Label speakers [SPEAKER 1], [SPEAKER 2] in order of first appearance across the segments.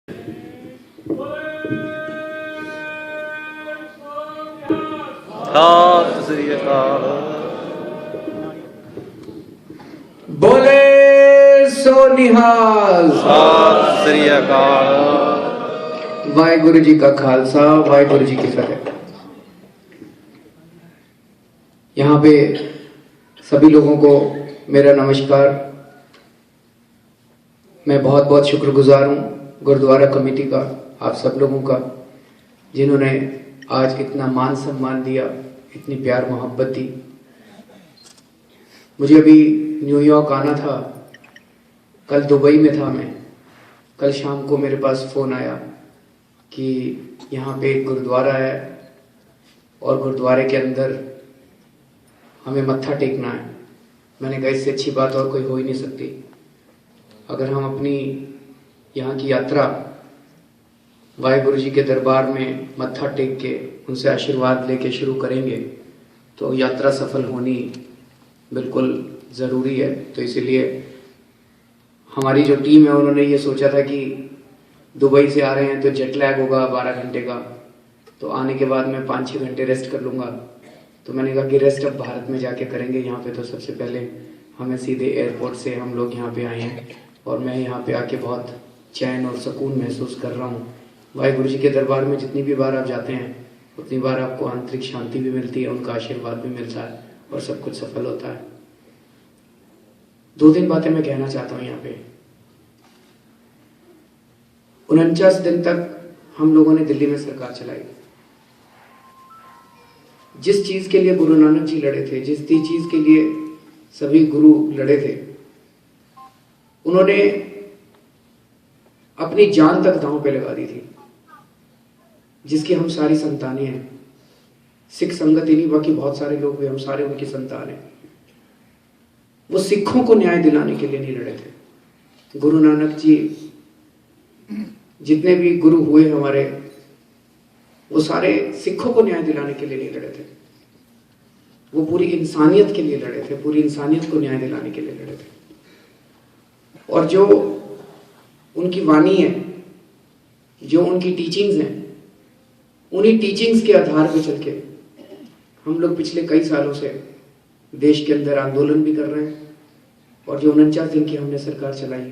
[SPEAKER 1] ਸਤਿ ਸ੍ਰੀ ਅਕਾਲ।
[SPEAKER 2] बोले सो निहाल।
[SPEAKER 1] ਸਤਿ ਸ੍ਰੀ ਅਕਾਲ।
[SPEAKER 2] वाहिगुरु जी का खालसा, वाहिगुरु जी की फतेह। यहाँ पे सभी लोगों को मेरा नमस्कार। मैं बहुत बहुत शुक्रगुजार हूँ गुरुद्वारा कमेटी का, आप सब लोगों का, जिन्होंने आज इतना मान सम्मान दिया, इतनी प्यार मोहब्बत दी। मुझे अभी न्यूयॉर्क आना था, कल दुबई में था मैं। कल शाम को मेरे पास फ़ोन आया कि यहाँ पे एक गुरुद्वारा है और गुरुद्वारे के अंदर हमें मत्था टेकना है। मैंने कहा इससे अच्छी बात और कोई हो ही नहीं सकती। अगर हम अपनी यहाँ की यात्रा वाहिगुरु जी के दरबार में मत्था टेक के उनसे आशीर्वाद लेके शुरू करेंगे तो यात्रा सफल होनी बिल्कुल ज़रूरी है। तो इसीलिए हमारी जो टीम है उन्होंने ये सोचा था कि दुबई से आ रहे हैं तो जेट लैग होगा 12 घंटे का, तो आने के बाद मैं 5-6 घंटे रेस्ट कर लूँगा। तो मैंने कहा कि रेस्ट अब भारत में जाके करेंगे। यहाँ पे तो सबसे पहले हमें सीधे एयरपोर्ट से हम लोग यहाँ पे आए हैं और मैं यहाँ पे आके बहुत चैन और सुकून महसूस कर रहा हूँ। वाहिगुरु जी के दरबार में जितनी भी बार आप जाते हैं उतनी बार आपको आंतरिक शांति भी मिलती है, उनका आशीर्वाद भी मिलता है और सब कुछ सफल होता है। 2-3 बातें मैं कहना चाहता हूँ यहाँ पे। 49 दिन तक हम लोगों ने दिल्ली में सरकार चलाई। जिस चीज के लिए गुरु नानक जी लड़े थे, जिस चीज के लिए सभी गुरु लड़े थे, उन्होंने अपनी जान तक दांव पे लगा दी थी, जिसकी हम सारी संतानें हैं। सिख संगत ही नहीं, बाकी बहुत सारे लोग भी, हम सारे उनकी संतान हैं। वो सिखों को न्याय दिलाने के लिए नहीं लड़े थे। गुरु नानक जी जितने भी गुरु हुए हमारे, वो सारे सिखों को न्याय दिलाने के लिए नहीं लड़े थे। वो पूरी इंसानियत के लिए लड़े थे, पूरी इंसानियत को न्याय दिलाने के लिए लड़े थे। और जो उनकी वाणी है, जो उनकी टीचिंग्स हैं, उन्हीं टीचिंग्स के आधार पर चल के हम लोग पिछले कई सालों से देश के अंदर आंदोलन भी कर रहे हैं। और जो 49 दिन की हमने सरकार चलाई,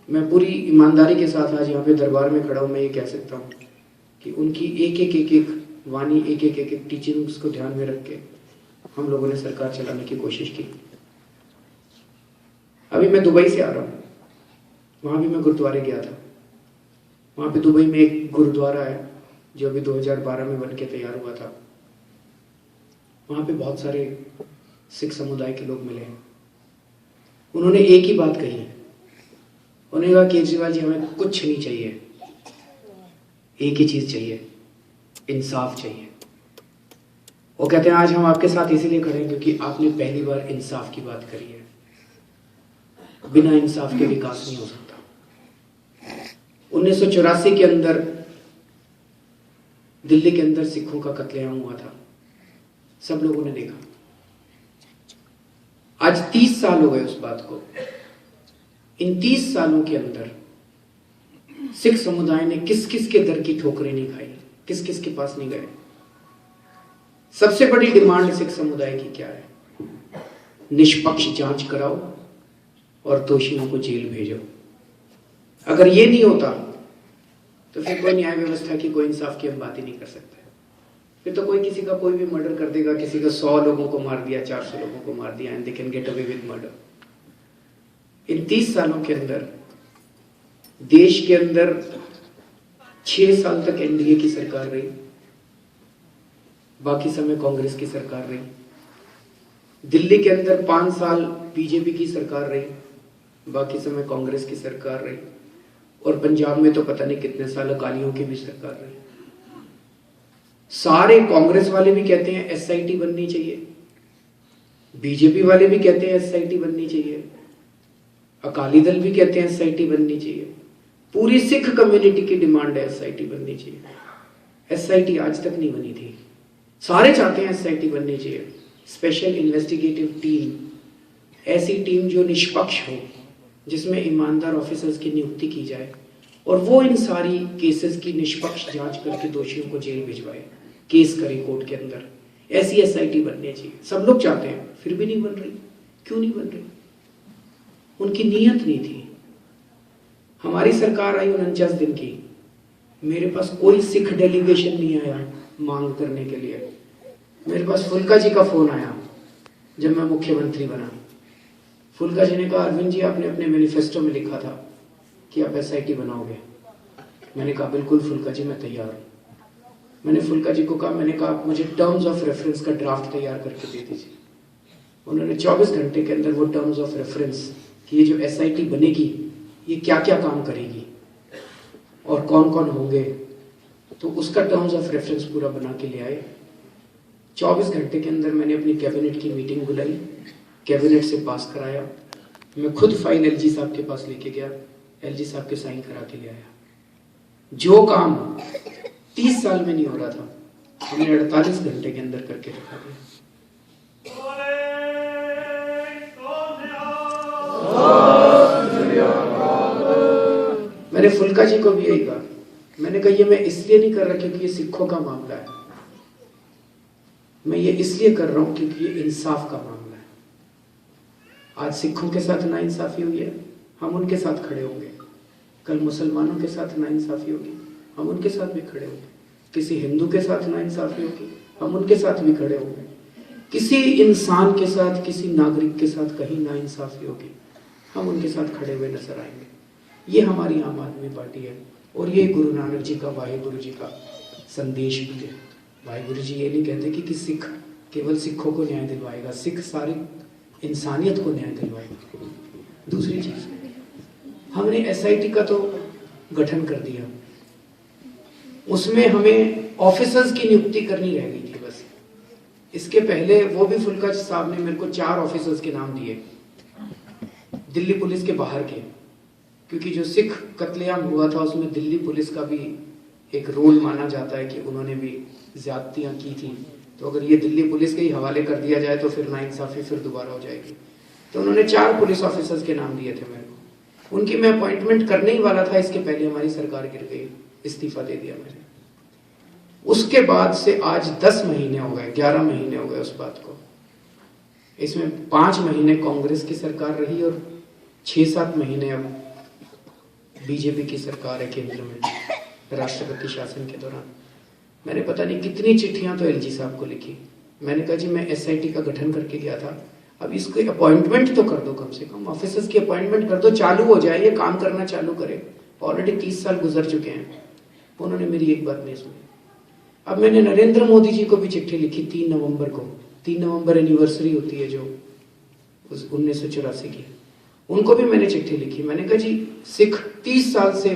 [SPEAKER 2] मैं पूरी ईमानदारी के साथ आज यहाँ पे दरबार में खड़ा हूँ, मैं ये कह सकता हूँ कि उनकी एक एक वाणी, एक एक टीचिंग्स को ध्यान में रख के हम लोगों ने सरकार चलाने की कोशिश की। अभी मैं दुबई से आ रहा हूँ, वहाँ भी मैं गुरुद्वारे गया था। वहाँ पे दुबई में एक गुरुद्वारा है जो अभी 2012 में बन के तैयार हुआ था। वहाँ पे बहुत सारे सिख समुदाय के लोग मिले। उन्होंने एक ही बात कही, उन्होंने कहा केजरीवाल जी हमें कुछ नहीं चाहिए, एक ही चीज चाहिए, इंसाफ चाहिए। वो कहते हैं आज हम आपके साथ इसीलिए खड़े हैं क्योंकि आपने पहली बार इंसाफ की बात करी है। बिना इंसाफ के विकास नहीं हो सकता। 1984 के अंदर दिल्ली के अंदर सिखों का कत्लेआम हुआ था, सब लोगों ने देखा। आज 30 साल हो गए उस बात को। इन 30 सालों के अंदर सिख समुदाय ने किस किस के दर की ठोकरें नहीं खाई, किस किस के पास नहीं गए। सबसे बड़ी डिमांड सिख समुदाय की क्या है? निष्पक्ष जांच कराओ और दोषियों को जेल भेजो। अगर ये नहीं होता तो फिर कोई न्याय व्यवस्था की, कोई इंसाफ की हम बात ही नहीं कर सकते। फिर तो कोई किसी का कोई भी मर्डर कर देगा, किसी का 100 लोगों को मार दिया, 400 लोगों को मार दिया, and they can get away with murder. इन 30 सालों के अंदर देश के अंदर 6 साल तक एनडीए की सरकार रही, बाकी समय कांग्रेस की सरकार रही। दिल्ली के अंदर 5 साल बीजेपी की सरकार रही, बाकी समय कांग्रेस की सरकार रही। और पंजाब में तो पता नहीं कितने साल अकालियों की भी सरकार रही। सारे कांग्रेस वाले भी कहते हैं एसआईटी बननी चाहिए, बीजेपी वाले भी कहते हैं एसआईटी बननी चाहिए, अकाली दल भी कहते हैं एसआईटी बननी चाहिए। पूरी सिख कम्युनिटी की डिमांड है एसआईटी बननी चाहिए। एसआईटी आज तक नहीं बनी थी, सारे चाहते हैं एसआईटी बननी चाहिए। स्पेशल इन्वेस्टिगेटिव टीम, ऐसी टीम जो निष्पक्ष हो, जिसमें ईमानदार ऑफिसर्स की नियुक्ति की जाए और वो इन सारी केसेस की निष्पक्ष जांच करके दोषियों को जेल भिजवाए, केस करे कोर्ट के अंदर। ऐसी एसआईटी बननी चाहिए, सब लोग चाहते हैं, फिर भी नहीं बन रही। क्यों नहीं बन रही? उनकी नीयत नहीं थी। हमारी सरकार आई 49 दिन की, मेरे पास कोई सिख डेलीगेशन नहीं आया मांग करने के लिए। मेरे पास फुल्का जी का फोन आया जब मैं मुख्यमंत्री बना। फुल्का जी ने कहा, अरविंद जी आपने अपने मैनिफेस्टो में लिखा था कि आप एसआईटी बनाओगे। मैंने कहा बिल्कुल फुल्का जी, मैं तैयार हूँ। मैंने फुल्का जी को कहा, मैंने कहा आप मुझे टर्म्स ऑफ रेफरेंस का ड्राफ्ट तैयार करके दे दीजिए। उन्होंने 24 घंटे के अंदर वो टर्म्स ऑफ रेफरेंस कि ये जो एसआईटी बनेगी ये क्या क्या काम करेगी और कौन कौन होंगे, तो उसका टर्म्स ऑफ रेफरेंस पूरा बना के ले आए। 24 घंटे के अंदर मैंने अपनी कैबिनेट की मीटिंग बुलाई, कैबिनेट से पास कराया। मैं खुद फाइल एलजी साहब के पास लेके गया, एलजी साहब के साइन करा के ले आया। जो काम 30 साल में नहीं हो रहा था, हमने 48 घंटे के अंदर करके रखा दिया। मैंने फुल्का जी को भी यही कहा, मैंने कहा ये मैं इसलिए नहीं कर रहा क्योंकि ये सिखों का मामला है, मैं ये इसलिए कर रहा हूं क्योंकि ये इंसाफ का मामला है। आज सिखों के साथ नाइंसाफी हुई है, हम उनके साथ खड़े होंगे। कल मुसलमानों के साथ नाइंसाफी होगी, हम उनके साथ भी खड़े होंगे। किसी हिंदू के साथ नाइंसाफी होगी, हम उनके साथ भी खड़े होंगे। किसी इंसान के साथ, किसी नागरिक के साथ कहीं नाइंसाफी होगी, हम उनके साथ खड़े हुए नजर आएंगे। ये हमारी आम आदमी पार्टी है और ये गुरु नानक जी का, वाहेगुरु जी का संदेश भी है। वाहेगुरु जी ये नहीं कहते कि सिख केवल सिखों को न्याय दिलवाएगा, सिख सारी इंसानियत को न्याय दिलवाएगा। दूसरी चीज, हमने एसआईटी का तो गठन कर दिया, उसमें हमें ऑफिसर्स की नियुक्ति करनी रह गई थी बस। इसके पहले वो भी फुल्का साहब ने मेरे को 4 ऑफिसर्स के नाम दिए दिल्ली पुलिस के बाहर के, क्योंकि जो सिख कत्लेआम हुआ था उसमें दिल्ली पुलिस का भी एक रोल माना जाता है कि उन्होंने भी ज्यादतियां की थी। तो अगर ये दिल्ली पुलिस के ही हवाले कर दिया जाए तो फिर नाइंसाफी फिर दोबारा हो जाएगी। तो उन्होंने 4 पुलिस ऑफिसर्स के नाम दिए थे मेरे को, उनकी मैं अपॉइंटमेंट करने ही वाला था, इसके पहले हमारी सरकार गिर गई, इस्तीफा दे दिया मैंने। उसके बाद से आज 10 महीने हो गए, 11 महीने हो गए उस बात को। इसमें 5 महीने कांग्रेस की सरकार रही और 6-7 महीने अब बीजेपी की सरकार है केंद्र में, राष्ट्रपति शासन के दौरान। मैंने पता नहीं कितनी चिट्ठियां तो एलजी साहब को लिखी। मैंने कहा जी मैं एसआईटी का गठन करके गया था, अब इसको अपॉइंटमेंट तो कर दो, कम से कम ऑफिसर्स की अपॉइंटमेंट कर दो, चालू हो जाए, ये काम करना चालू करे। ऑलरेडी 30 साल गुजर चुके हैं, उन्होंने मेरी एक बात नहीं सुनी। अब मैंने नरेंद्र मोदी जी को भी चिट्ठी लिखी 3 नवंबर को, 3 नवंबर एनिवर्सरी होती है जो 1984 की, उनको भी मैंने चिट्ठी लिखी। मैंने कहा जी सिख 30 साल से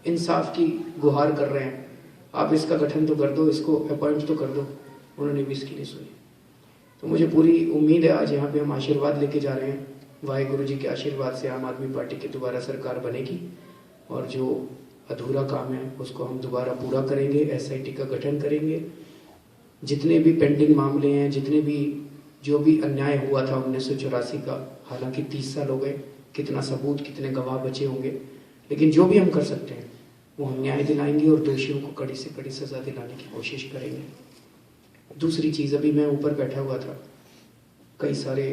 [SPEAKER 2] इंसाफ की गुहार कर रहे हैं, आप इसका गठन तो कर दो, इसको अपॉइंट तो कर दो। उन्होंने भी इसकी नहीं सुनी। तो मुझे पूरी उम्मीद है आज यहाँ पे हम आशीर्वाद लेके जा रहे हैं, वाहेगुरु जी के आशीर्वाद से आम आदमी पार्टी की दोबारा सरकार बनेगी और जो अधूरा काम है उसको हम दोबारा पूरा करेंगे, एसआईटी का गठन करेंगे। जितने भी पेंडिंग मामले हैं, जितने भी जो भी अन्याय हुआ था 1984 का, हालांकि 30 साल हो गए, कितना सबूत, कितने गवाह बचे होंगे, लेकिन जो भी हम कर सकते हैं वो हम न्याय दिलाएंगे और दोषियों को कड़ी से कड़ी सजा दिलाने की कोशिश करेंगे। दूसरी चीज़, अभी मैं ऊपर बैठा हुआ था, कई सारे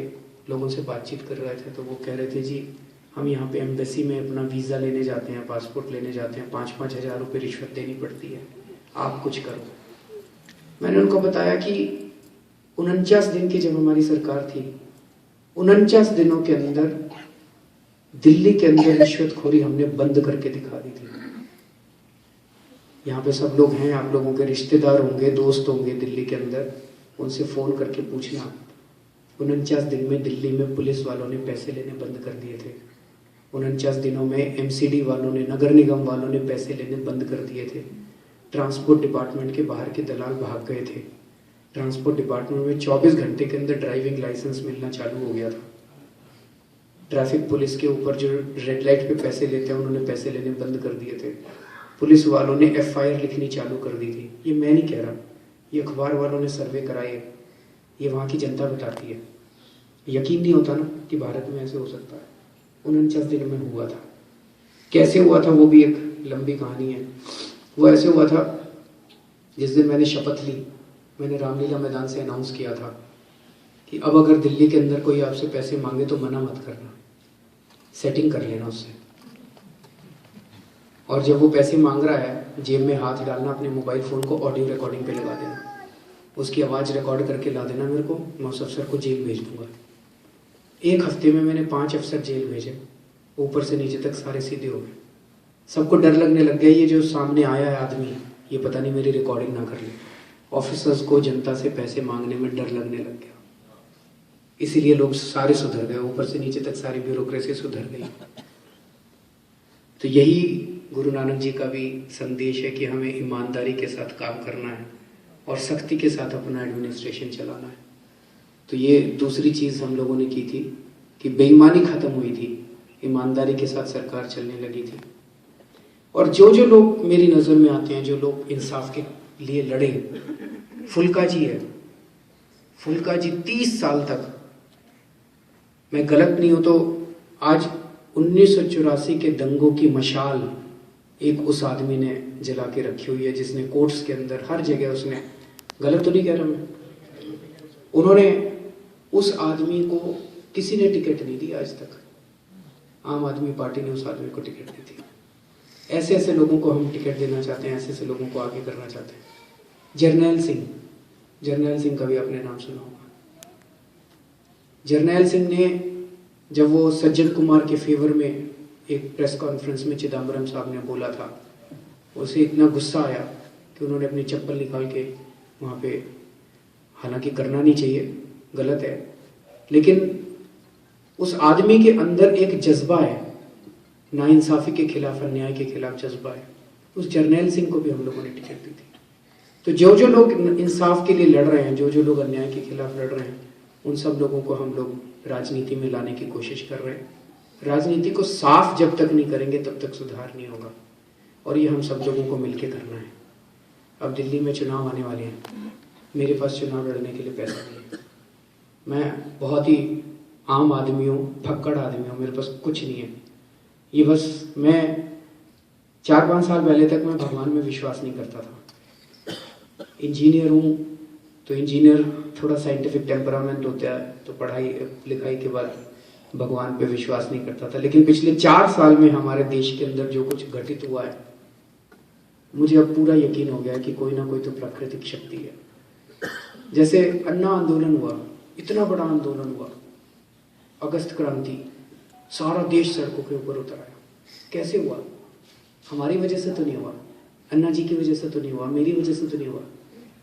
[SPEAKER 2] लोगों से बातचीत कर रहे थे, तो वो कह रहे थे जी हम यहाँ पे एम्बेसी में अपना वीज़ा लेने जाते हैं, पासपोर्ट लेने जाते हैं, 5-5 हज़ार रुपये रिश्वत देनी पड़ती है, आप कुछ करो। मैंने उनको बताया कि 49 दिन की जब हमारी सरकार थी, 49 दिनों के अंदर दिल्ली के अंदर रिश्वतखोरी हमने बंद करके दिखा दी थी। यहाँ पे सब लोग हैं, आप लोगों के रिश्तेदार होंगे, दोस्त होंगे दिल्ली के अंदर, उनसे फ़ोन करके पूछना, 49 दिन में दिल्ली में पुलिस वालों ने पैसे लेने बंद कर दिए थे। 49 दिनों में एमसीडी वालों ने, नगर निगम वालों ने पैसे लेने बंद कर दिए थे। ट्रांसपोर्ट डिपार्टमेंट के बाहर के दलाल भाग गए थे। ट्रांसपोर्ट डिपार्टमेंट में 24 घंटे के अंदर ड्राइविंग लाइसेंस मिलना चालू हो गया था। ट्रैफिक पुलिस के ऊपर जो रेड लाइट पे पैसे लेते हैं उन्होंने पैसे लेने बंद कर दिए थे। पुलिस वालों ने एफआईआर लिखनी चालू कर दी थी। ये मैं नहीं कह रहा, ये अखबार वालों ने सर्वे कराए, ये वहाँ की जनता बताती है। यकीन नहीं होता ना कि भारत में ऐसे हो सकता है। 49 दिन में हुआ था। कैसे हुआ था वो भी एक लंबी कहानी है। वो ऐसे हुआ था, जिस दिन मैंने शपथ ली, मैंने रामलीला मैदान से अनाउंस किया था कि अब अगर दिल्ली के अंदर कोई आपसे पैसे मांगे तो मना मत करना, सेटिंग कर लेना उससे। और जब वो पैसे मांग रहा है, जेब में हाथ डालना, अपने मोबाइल फ़ोन को ऑडियो रिकॉर्डिंग पे लगा देना, उसकी आवाज़ रिकॉर्ड करके ला देना मेरे को, मैं उस अफसर को जेल भेज दूंगा। 1 हफ्ते में मैंने 5 अफसर जेल भेजे, ऊपर से नीचे तक सारे सीधे हो गए। सबको डर लगने लग गया, ये जो सामने आया है आदमी, ये पता नहीं मेरी रिकॉर्डिंग ना कर ले। ऑफिसर्स को जनता से पैसे मांगने में डर लगने लग गया, इसीलिए लोग सारे सुधर गए, ऊपर से नीचे तक सारी ब्यूरोक्रेसी सुधर गई। तो यही गुरु नानक जी का भी संदेश है कि हमें ईमानदारी के साथ काम करना है और सख्ती के साथ अपना एडमिनिस्ट्रेशन चलाना है। तो ये दूसरी चीज़ हम लोगों ने की थी कि बेईमानी खत्म हुई थी, ईमानदारी के साथ सरकार चलने लगी थी। और जो जो लोग मेरी नज़र में आते हैं, जो लोग इंसाफ के लिए लड़े, फुल्का जी है। फुल्का जी 30 साल तक, मैं गलत नहीं हूं तो आज 1984 के दंगों की मशाल एक उस आदमी ने जला के रखी हुई है, जिसने कोर्ट्स के अंदर हर जगह, उसने, गलत तो नहीं कह रहा मैं, उन्होंने उस आदमी को, किसी ने टिकट नहीं दी आज तक, आम आदमी पार्टी ने उस आदमी को टिकट दी थी। ऐसे ऐसे लोगों को हम टिकट देना चाहते हैं, ऐसे ऐसे लोगों को आगे करना चाहते हैं। जर्नैल सिंह का भी आपने नाम सुना होगा। जर्नैल सिंह ने, जब वो सज्जन कुमार के फेवर में एक प्रेस कॉन्फ्रेंस में चिदम्बरम साहब ने बोला था, उसे इतना गुस्सा आया कि उन्होंने अपनी चप्पल निकाल के वहाँ पे, हालांकि करना नहीं चाहिए, गलत है, लेकिन उस आदमी के अंदर एक जज्बा है, नाइंसाफ़ी के खिलाफ, अन्याय के खिलाफ जज्बा है। उस जर्नैल सिंह को भी हम लोगों ने टिकट दी थी। तो जो जो लोग इंसाफ के लिए लड़ रहे हैं, जो जो लोग अन्याय के खिलाफ लड़ रहे हैं, उन सब लोगों को हम लोग राजनीति में लाने की कोशिश कर रहे हैं। राजनीति को साफ जब तक नहीं करेंगे तब तक सुधार नहीं होगा, और ये हम सब लोगों को मिलकर करना है। अब दिल्ली में चुनाव आने वाले हैं, मेरे पास चुनाव लड़ने के लिए पैसा नहीं है, मैं बहुत ही आम आदमी हूँ, फक्कड़ आदमी हूँ, मेरे पास कुछ नहीं है। ये बस, मैं 4-5 साल पहले तक मैं भगवान में विश्वास नहीं करता था। इंजीनियर हूँ तो इंजीनियर थोड़ा साइंटिफिक टेम्परामेंट होता है, तो पढ़ाई लिखाई के बाद भगवान पे विश्वास नहीं करता था। लेकिन पिछले 4 साल में हमारे देश के अंदर जो कुछ घटित हुआ है, मुझे अब पूरा यकीन हो गया है कि कोई ना कोई तो प्राकृतिक शक्ति है। जैसे अन्ना आंदोलन हुआ, इतना बड़ा आंदोलन हुआ, अगस्त क्रांति, सारा देश सड़कों के ऊपर उतर आया। कैसे हुआ? हमारी वजह से तो नहीं हुआ, अन्ना जी की वजह से तो नहीं हुआ, मेरी वजह से तो नहीं हुआ।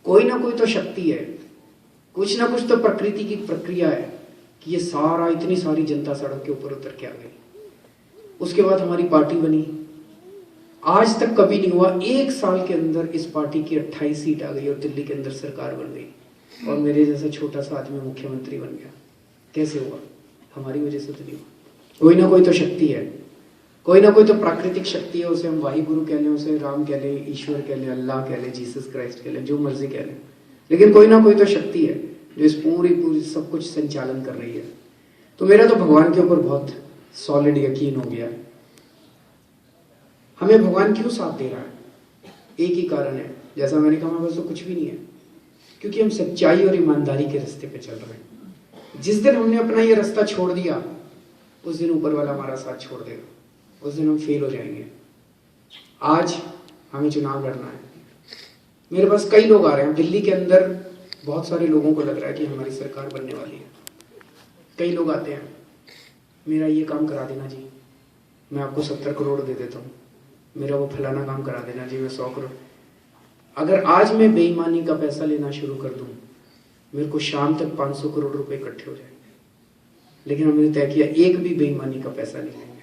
[SPEAKER 2] कोई ना कोई तो शक्ति है, कुछ ना कुछ तो प्रकृति की प्रक्रिया है कि ये सारा, इतनी सारी जनता सड़क के ऊपर उतर के आ गई। उसके बाद हमारी पार्टी बनी, आज तक कभी नहीं हुआ, 1 साल के अंदर इस पार्टी की 28 सीट आ गई और दिल्ली के अंदर सरकार बन गई, और मेरे जैसा छोटा सा आदमी मुख्यमंत्री बन गया। कैसे हुआ? हमारी वजह से तो नहीं हुआ। कोई ना कोई तो शक्ति है, कोई ना कोई तो प्राकृतिक शक्ति है, उसे हम वाहिगुरु कह लें, उसे राम कह लें, ईश्वर कह लें, अल्लाह कह लें, जीसस क्राइस्ट कह लें, जो मर्जी कह लें, लेकिन कोई ना कोई तो शक्ति है जो इस पूरी सब कुछ संचालन कर रही है। तो मेरा तो भगवान के ऊपर बहुत सॉलिड यकीन हो गया है। हमें भगवान क्यों साथ दे रहा है? एक ही कारण है, जैसा मैंने कहा, हमारे पास तो कुछ भी नहीं है, क्योंकि हम सच्चाई और ईमानदारी के रास्ते पे चल रहे हैं। जिस दिन हमने अपना ये रास्ता छोड़ दिया, उस दिन ऊपर वाला हमारा साथ छोड़ देगा, उस दिन हम फेल हो जाएंगे। आज हमें चुनाव लड़ना है। मेरे पास कई लोग आ रहे हैं, दिल्ली के अंदर बहुत सारे लोगों को लग रहा है कि हमारी सरकार बनने वाली है। कई लोग आते हैं, मेरा ये काम करा देना जी, मैं आपको 70 करोड़ दे देता हूँ, मेरा वो फलाना काम करा देना जी, मैं 100 करोड़। अगर आज मैं बेईमानी का पैसा लेना शुरू कर दूँ, मेरे को शाम तक 500 करोड़ रुपए इकट्ठे हो जाएंगे। लेकिन हमने तय किया, एक भी बेईमानी का पैसा नहीं लेंगे,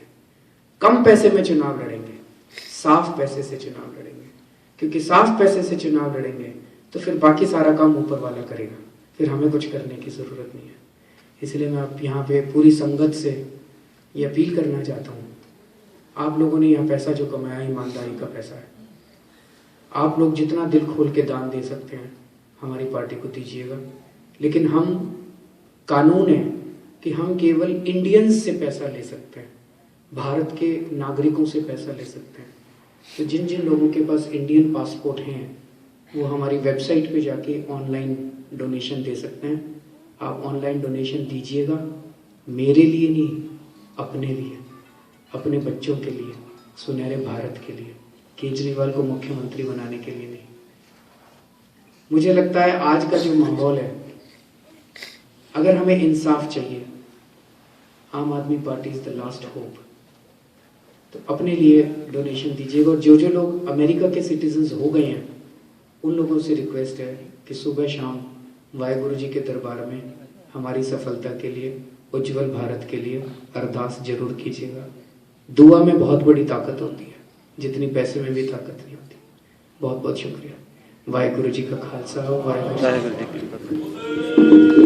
[SPEAKER 2] कम पैसे में चुनाव लड़ेंगे, साफ पैसे से चुनाव लड़ेंगे, क्योंकि साफ पैसे से चुनाव लड़ेंगे तो फिर बाकी सारा काम ऊपर वाला करेगा, फिर हमें कुछ करने की ज़रूरत नहीं है। इसलिए मैं आप यहाँ पे पूरी संगत से ये अपील करना चाहता हूँ, आप लोगों ने यह पैसा जो कमाया ईमानदारी का पैसा है, आप लोग जितना दिल खोल के दान दे सकते हैं हमारी पार्टी को दीजिएगा। लेकिन हम, कानून है कि हम केवल इंडियंस से पैसा ले सकते हैं, भारत के नागरिकों से पैसा ले सकते हैं, तो जिन जिन लोगों के पास इंडियन पासपोर्ट हैं वो हमारी वेबसाइट पे जाके ऑनलाइन डोनेशन दे सकते हैं। आप ऑनलाइन डोनेशन दीजिएगा, मेरे लिए नहीं, अपने लिए, अपने बच्चों के लिए, सुनहरे भारत के लिए, केजरीवाल को मुख्यमंत्री बनाने के लिए नहीं। मुझे लगता है आज का जो माहौल है, अगर हमें इंसाफ चाहिए, आम आदमी party is the last hope. तो अपने लिए डोनेशन दीजिएगा। और जो जो लोग अमेरिका के सिटीजन्स हो गए हैं उन लोगों से रिक्वेस्ट है कि सुबह शाम वाहेगुरु जी के दरबार में हमारी सफलता के लिए, उज्जवल भारत के लिए अरदास जरूर कीजिएगा। दुआ में बहुत बड़ी ताकत होती है, जितनी पैसे में भी ताकत नहीं होती। बहुत बहुत शुक्रिया। वाहेगुरु जी का खालसा, वाहेगुरु जी की फतेह।